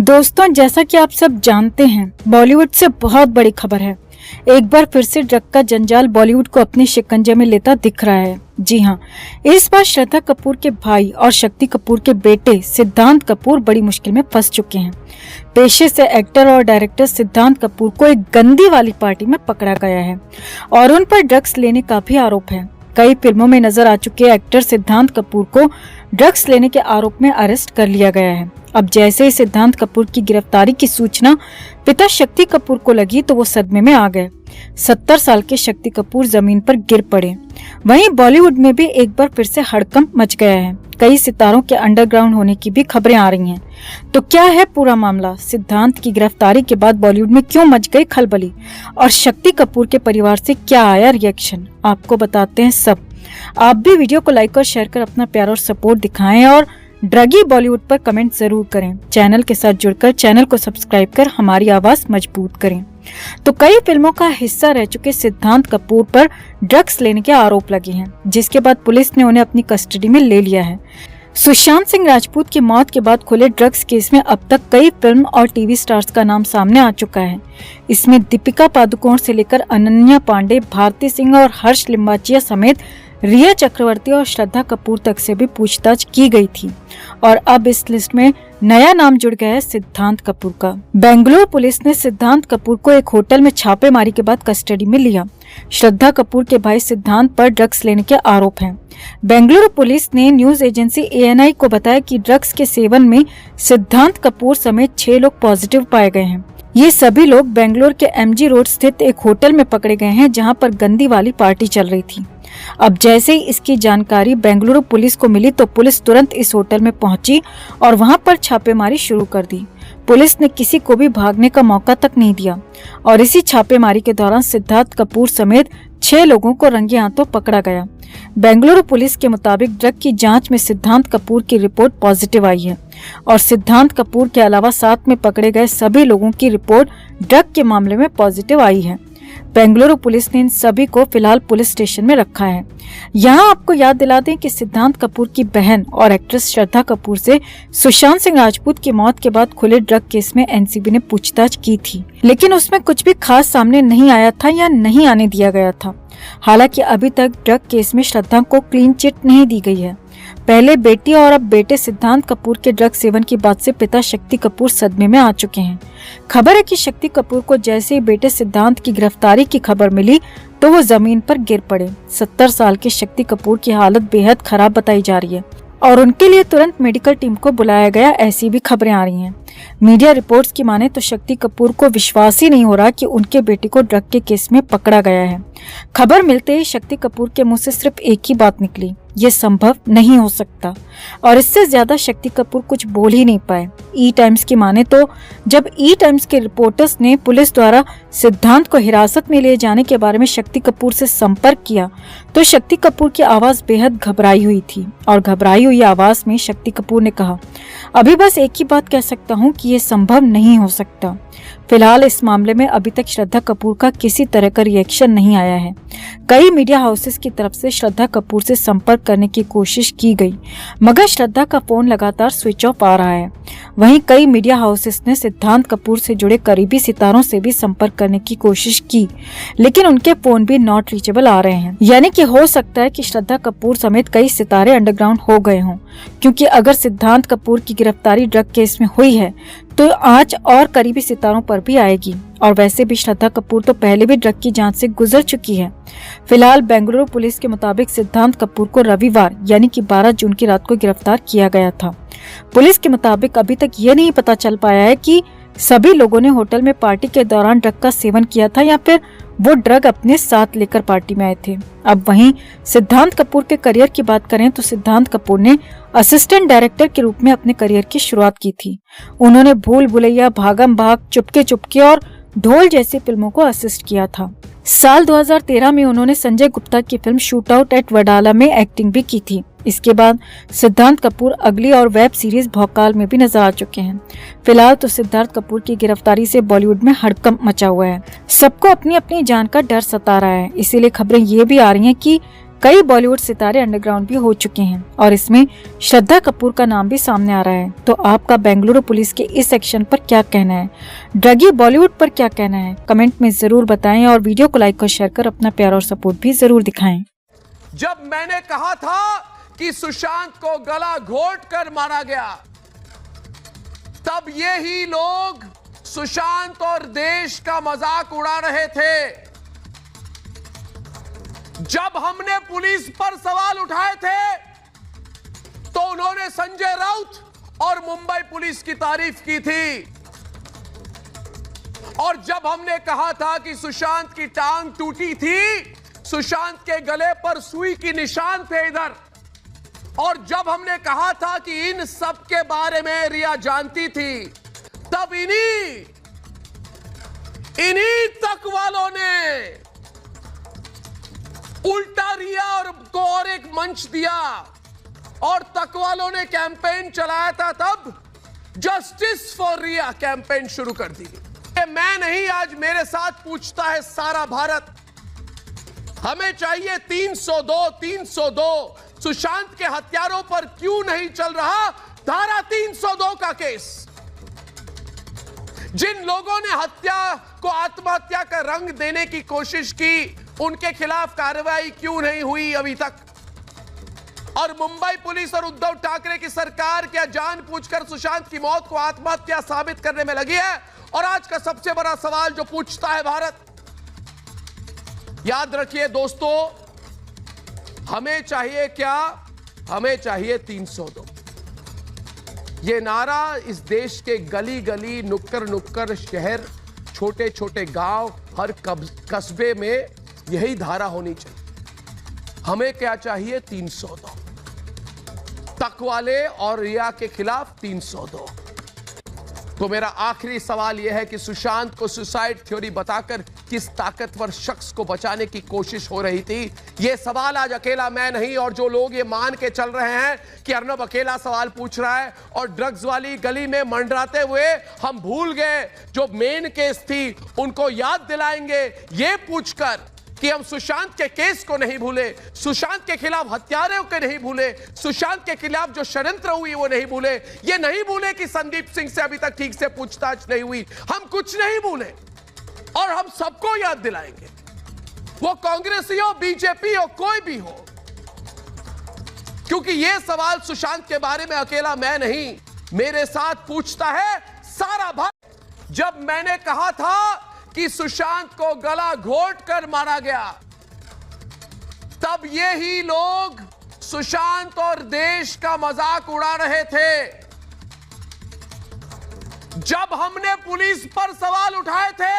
दोस्तों, जैसा कि आप सब जानते हैं, बॉलीवुड से बहुत बड़ी खबर है। एक बार फिर से ड्रग का जंजाल बॉलीवुड को अपने शिकंजे में लेता दिख रहा है। जी हाँ, इस बार श्रद्धा कपूर के भाई और शक्ति कपूर के बेटे सिद्धांत कपूर बड़ी मुश्किल में फंस चुके हैं। पेशे से एक्टर और डायरेक्टर सिद्धांत कपूर को एक गंदी वाली पार्टी में पकड़ा गया है और उन पर ड्रग्स लेने का भी आरोप है। कई फिल्मों में नजर आ चुके एक्टर सिद्धांत कपूर को ड्रग्स लेने के आरोप में अरेस्ट कर लिया गया है। अब जैसे ही सिद्धांत कपूर की गिरफ्तारी की सूचना पिता शक्ति कपूर को लगी तो वो सदमे में आ गए। 70 साल के शक्ति कपूर जमीन पर गिर पड़े। वहीं बॉलीवुड में भी एक बार फिर से हड़कंप मच गया है। कई सितारों के अंडरग्राउंड होने की भी खबरें आ रही हैं। तो क्या है पूरा मामला? सिद्धांत की गिरफ्तारी के बाद बॉलीवुड में क्यों मच गई खलबली और शक्ति कपूर के परिवार से क्या आया रिएक्शन, आपको बताते हैं सब। आप भी वीडियो को लाइक और शेयर कर अपना प्यार और सपोर्ट दिखाएं और ड्रगी बॉलीवुड पर कमेंट जरूर करें। चैनल के साथ जुड़कर चैनल को सब्सक्राइब कर हमारी आवाज मजबूत करें। तो कई फिल्मों का हिस्सा रह चुके सिद्धांत कपूर पर ड्रग्स लेने के आरोप लगे हैं, जिसके बाद पुलिस ने उन्हें अपनी कस्टडी में ले लिया है। सुशांत सिंह राजपूत की मौत के बाद खुले ड्रग्स केस में अब तक कई फिल्म और टीवी स्टार्स का नाम सामने आ चुका है। इसमें दीपिका पादुकोण से लेकर अनन्या पांडे, भारती सिंह और हर्ष लिम्बाचिया समेत रिया चक्रवर्ती और श्रद्धा कपूर तक से भी पूछताछ की गई थी और अब इस लिस्ट में नया नाम जुड़ गया है सिद्धांत कपूर का। बेंगलुरु पुलिस ने सिद्धांत कपूर को एक होटल में छापेमारी के बाद कस्टडी में लिया। श्रद्धा कपूर के भाई सिद्धांत पर ड्रग्स लेने के आरोप हैं। बेंगलुरु पुलिस ने न्यूज एजेंसी ANI को बताया कि ड्रग्स के सेवन में सिद्धांत कपूर समेत 6 लोग पॉजिटिव पाए गए हैं। ये सभी लोग बेंगलुरु के MG रोड स्थित एक होटल में पकड़े गए हैं, जहां पर गंदी वाली पार्टी चल रही थी। अब जैसे ही इसकी जानकारी बेंगलुरु पुलिस को मिली तो पुलिस तुरंत इस होटल में पहुंची और वहां पर छापेमारी शुरू कर दी। पुलिस ने किसी को भी भागने का मौका तक नहीं दिया और इसी छापेमारी के दौरान सिद्धांत कपूर समेत 6 लोगों को रंगे हाथों पकड़ा गया। बेंगलुरु पुलिस के मुताबिक ड्रग की जांच में सिद्धांत कपूर की रिपोर्ट पॉजिटिव आई है और सिद्धांत कपूर के अलावा साथ में पकड़े गए सभी लोगों की रिपोर्ट ड्रग के मामले में पॉजिटिव आई है। बेंगलुरु पुलिस ने इन सभी को फिलहाल पुलिस स्टेशन में रखा है। यहाँ आपको याद दिला दें कि सिद्धांत कपूर की बहन और एक्ट्रेस श्रद्धा कपूर से सुशांत सिंह राजपूत की मौत के बाद खुले ड्रग केस में NCB ने पूछताछ की थी, लेकिन उसमें कुछ भी खास सामने नहीं आया था या नहीं आने दिया गया था। हालांकि अभी तक ड्रग केस में श्रद्धा को क्लीन चिट नहीं दी गई है। पहले बेटी और अब बेटे सिद्धांत कपूर के ड्रग सेवन की बात से पिता शक्ति कपूर सदमे में आ चुके हैं। खबर है कि शक्ति कपूर को जैसे ही बेटे सिद्धांत की गिरफ्तारी की खबर मिली तो वो जमीन पर गिर पड़े। 70 साल के शक्ति कपूर की हालत बेहद खराब बताई जा रही है और उनके लिए तुरंत मेडिकल टीम को बुलाया गया, ऐसी भी खबरें आ रही हैं। मीडिया रिपोर्ट्स की माने तो शक्ति कपूर को विश्वास ही नहीं हो रहा कि उनके बेटे को ड्रग के केस में पकड़ा गया है। खबर मिलते ही शक्ति कपूर के मुंह से सिर्फ एक ही बात निकली, ये संभव नहीं हो सकता, और इससे ज्यादा शक्ति कपूर कुछ बोल ही नहीं पाए। E-टाइम्स की माने तो जब E-टाइम्स के रिपोर्टर्स ने पुलिस द्वारा सिद्धांत को हिरासत में लिए जाने के बारे में शक्ति कपूर से संपर्क किया तो शक्ति कपूर की आवाज बेहद घबराई हुई थी और घबराई हुई आवाज में शक्ति कपूर ने कहा, अभी बस एक ही बात कह सकता हूँ कि ये संभव नहीं हो सकता। फिलहाल इस मामले में अभी तक श्रद्धा कपूर का किसी तरह का रिएक्शन नहीं आया है। कई मीडिया हाउसेस की तरफ से श्रद्धा कपूर से संपर्क करने की कोशिश की गई, मगर श्रद्धा का फोन लगातार स्विच ऑफ आ रहा है। वहीं कई मीडिया हाउसेस ने सिद्धांत कपूर से जुड़े करीबी सितारों से भी संपर्क करने की कोशिश की, लेकिन उनके फोन भी नॉट रीचेबल आ रहे हैं। यानी कि हो सकता है कि श्रद्धा कपूर समेत कई सितारे अंडरग्राउंड हो गए हों, क्योंकि अगर सिद्धांत कपूर की गिरफ्तारी ड्रग केस में हुई है तो आंच और करीबी सितारों पर भी आएगी। और वैसे भी श्रद्धा कपूर तो पहले भी ड्रग की जांच से गुजर चुकी है। फिलहाल बेंगलुरु पुलिस के मुताबिक सिद्धांत कपूर को रविवार यानी कि 12 जून की रात को गिरफ्तार किया गया था। पुलिस के मुताबिक अभी तक ये नहीं पता चल पाया है कि सभी लोगों ने होटल में पार्टी के दौरान ड्रग का सेवन किया था या फिर वो ड्रग अपने साथ लेकर पार्टी में आए थे। अब वहीं सिद्धांत कपूर के करियर की बात करें तो सिद्धांत कपूर ने असिस्टेंट डायरेक्टर के रूप में अपने करियर की शुरुआत की थी। उन्होंने भूल भुलैया, भागम भाग, चुपके चुपके और ढोल जैसी फिल्मों को असिस्ट किया था। साल 2013 में उन्होंने संजय गुप्ता की film shoot out at Wadala में एक्टिंग भी की थी। इसके बाद सिद्धांत कपूर अगली और वेब सीरीज भौकाल में भी नजर आ चुके हैं। फिलहाल तो सिद्धांत कपूर की गिरफ्तारी से बॉलीवुड में हड़कंप मचा हुआ है। सबको अपनी अपनी जान का डर सता रहा है, इसीलिए खबरें ये भी आ रही हैं कि कई बॉलीवुड सितारे अंडरग्राउंड भी हो चुके हैं और इसमें श्रद्धा कपूर का नाम भी सामने आ रहा है। तो आपका बेंगलुरु पुलिस के इस एक्शन पर क्या कहना है? ड्रगी बॉलीवुड पर क्या कहना है? कमेंट में जरूर बताएं और वीडियो को लाइक और शेयर कर अपना प्यार और सपोर्ट भी जरूर दिखाएं। जब मैंने कहा था कि सुशांत को गला घोट कर मारा गया, तब ये ही लोग सुशांत और देश का मजाक उड़ा रहे थे। जब हमने पुलिस पर सवाल उठाए थे तो उन्होंने संजय राउत और मुंबई पुलिस की तारीफ की थी, और जब हमने कहा था कि सुशांत की टांग टूटी थी, सुशांत के गले पर सुई की निशान थे इधर, और जब हमने कहा था कि इन सब के बारे में रिया जानती थी, तब इन्हीं तक वालों ने उल्टा रिया और एक मंच दिया और तक वालों ने कैंपेन चलाया था। तब जस्टिस फॉर रिया कैंपेन शुरू कर दी। मैं नहीं, आज मेरे साथ पूछता है सारा भारत। हमें चाहिए 302। सुशांत के हत्यारों पर क्यों नहीं चल रहा धारा 302 का केस? जिन लोगों ने हत्या को आत्महत्या का रंग देने की कोशिश की, उनके खिलाफ कार्रवाई क्यों नहीं हुई अभी तक? और मुंबई पुलिस और उद्धव ठाकरे की सरकार क्या जानबूझकर सुशांत की मौत को आत्महत्या साबित करने में लगी है? और आज का सबसे बड़ा सवाल जो पूछता है भारत, याद रखिए दोस्तों, हमें चाहिए क्या? हमें चाहिए 302। ये नारा इस देश के गली गली, नुक्कड़ नुक्कड़, शहर, छोटे छोटे गांव, हर कस्बे में यही धारा होनी चाहिए। हमें क्या चाहिए? 302। तकवाले और रिया के खिलाफ 302। तो मेरा आखिरी सवाल यह है कि सुशांत को सुसाइड थ्योरी बताकर किस ताकतवर शख्स को बचाने की कोशिश हो रही थी? यह सवाल आज अकेला मैं नहीं, और जो लोग ये मान के चल रहे हैं कि अर्नब अकेला सवाल पूछ रहा है और ड्रग्स वाली गली में मंडराते हुए हम भूल गए जो मेन केस थी, उनको याद दिलाएंगे ये पूछकर कि हम सुशांत के केस को नहीं भूले, सुशांत के खिलाफ हत्यारों को नहीं भूले, सुशांत के खिलाफ जो षड्यंत्र हुई वो नहीं भूले, ये नहीं भूले कि संदीप सिंह से अभी तक ठीक से पूछताछ नहीं हुई। हम कुछ नहीं भूले और हम सबको याद दिलाएंगे, वो कांग्रेसी हो, बीजेपी हो, कोई भी हो, क्योंकि ये सवाल सुशांत के बारे में अकेला मैं नहीं, मेरे साथ पूछता है सारा भारत। जब मैंने कहा था कि सुशांत को गला घोट कर मारा गया, तब ये ही लोग सुशांत और देश का मजाक उड़ा रहे थे। जब हमने पुलिस पर सवाल उठाए थे